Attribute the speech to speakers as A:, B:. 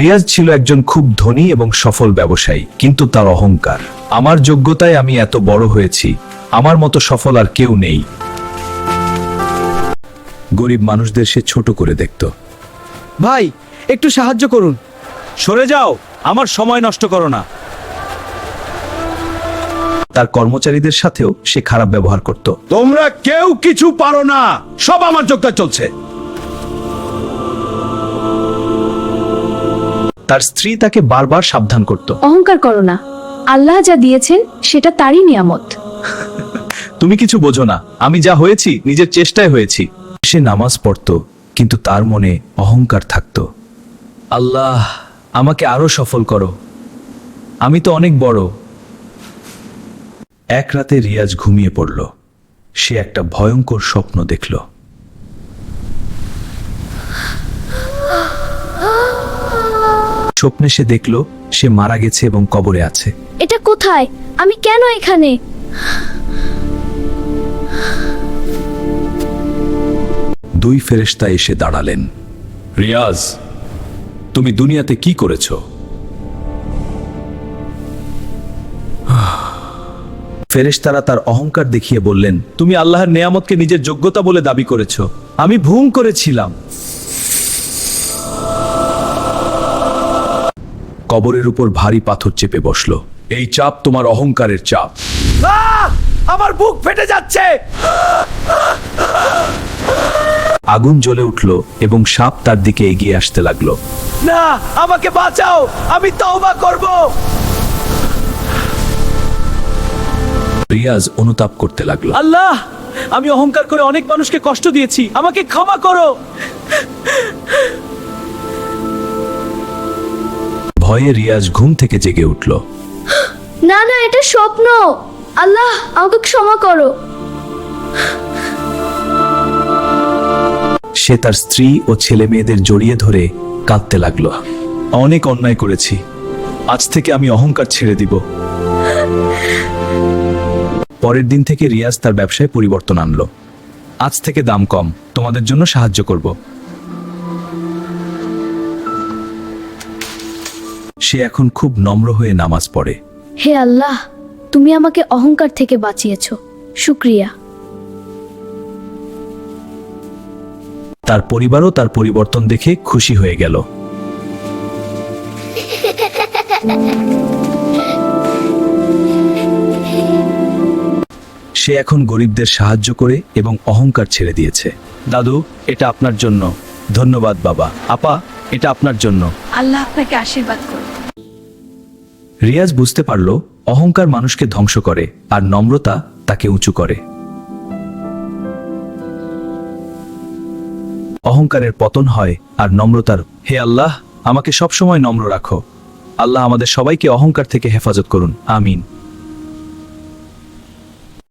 A: রিয়াজ ছিল একজন খুব ধনী এবং সফল ব্যবসায়ী, কিন্তু তার অহংকার। আমার যোগ্যতায় আমি এত বড় হয়েছি, আমার মতো সফল আর কেউ নেই। গরিব মানুষদের সে ছোট করে দেখত।
B: ভাই, একটু সাহায্য করুন।
A: সরে যাও, আমার সময় নষ্ট করো না। তার কর্মচারীদের সাথেও সে খারাপ ব্যবহার করত।
C: তোমরা কেউ কিছু পারো না, সব আমার যোগ্যতা চলছে।
A: তার স্ত্রী তাকে বারবার সাবধান করত।
D: অহংকার করো না, আল্লাহ যা দিয়েছেন সেটা তারই নিয়ামত।
A: তুমি কিছু বোঝো না, আমি যা হয়েছি নিজের চেষ্টায় হয়েছি। সে নামাজ পড়ত, কিন্তু তার মনে অহংকার থাকত। আল্লাহ, আমাকে আরো সফল করো, আমি তো অনেক বড়। এক রাতে রিয়াজ ঘুমিয়ে পড়ল। সে একটা ভয়ঙ্কর স্বপ্ন দেখল। স্বপ্নে সে দেখল সে মারা গেছে এবং কবরে আছে।
D: এটা কোথায়? আমি কেন এখানে?
A: দুই ফেরেশতা এসে দাঁড়ালেন। রিয়াজ, তুমি দুনিয়াতে কি করেছো? ফেরেশতারা তার অহংকার দেখিয়ে বললেন, তুমি আল্লাহর নেয়ামতকে নিজের যোগ্যতা বলে দাবি করেছো। আমি ভুল করেছিলাম। কবরের উপর ভারী পাথর চেপে বসলো। এই চাপ তোমার অহংকারের চাপ।
C: আমার বুক ফেটে যাচ্ছে।
A: আগুন জ্বলে উঠল এবং সাপ তার দিকে এগিয়ে আসতে লাগলো।
C: না, আমাকে বাঁচাও, আমি তওবা করব।
A: রিয়াজ অনুতাপ করতে লাগলো।
B: আল্লাহ, আমি অহংকার করে অনেক মানুষকে কষ্ট দিয়েছি, আমাকে ক্ষমা করো।
A: ভয়ে রিয়াজ ঘুম থেকে জেগে উঠল।
D: না না, এটা স্বপ্ন। আল্লাহ, আমাকে ক্ষমা করো।
A: সে তার স্ত্রী ও ছেলে মেয়েদের জড়িয়ে ধরে কাঁদতে লাগলো। অনেক অন্যায় করেছি, আজ থেকে আমি অহংকার ছেড়ে দিব। পরের দিন থেকে রিয়াজ তার ব্যবসায় পরিবর্তন আনলো। আজ থেকে দাম কম, তোমাদের জন্য সাহায্য করব। সে এখন খুব নম্র হয়ে নামাজ পড়ে।
D: হে আল্লাহ, তুমি আমাকে অহংকার থেকে বাঁচিয়েছো, শুকরিয়া।
A: তার পরিবারও তার পরিবর্তন দেখে খুশি হয়ে গেল। সে এখন গরিবদের সাহায্য করে এবং অহংকার ছেড়ে দিয়েছে। দাদু, এটা আপনার জন্য। ধন্যবাদ বাবা। আপা, এটা আপনার জন্য।
D: আল্লাহ আপনাকে আশীর্বাদ করুন।
A: রিয়াজ বুঝতে পারল অহংকার মানুষকে ধ্বংস করে আর নম্রতা তাকে উঁচু করে। অহংকারের পতন হয় আর নম্রতার। হে আল্লাহ, আমাকে সবসময় নম্র রাখো। আল্লাহ আমাদের সবাইকে অহংকার থেকে হেফাজত করুন। আমিন।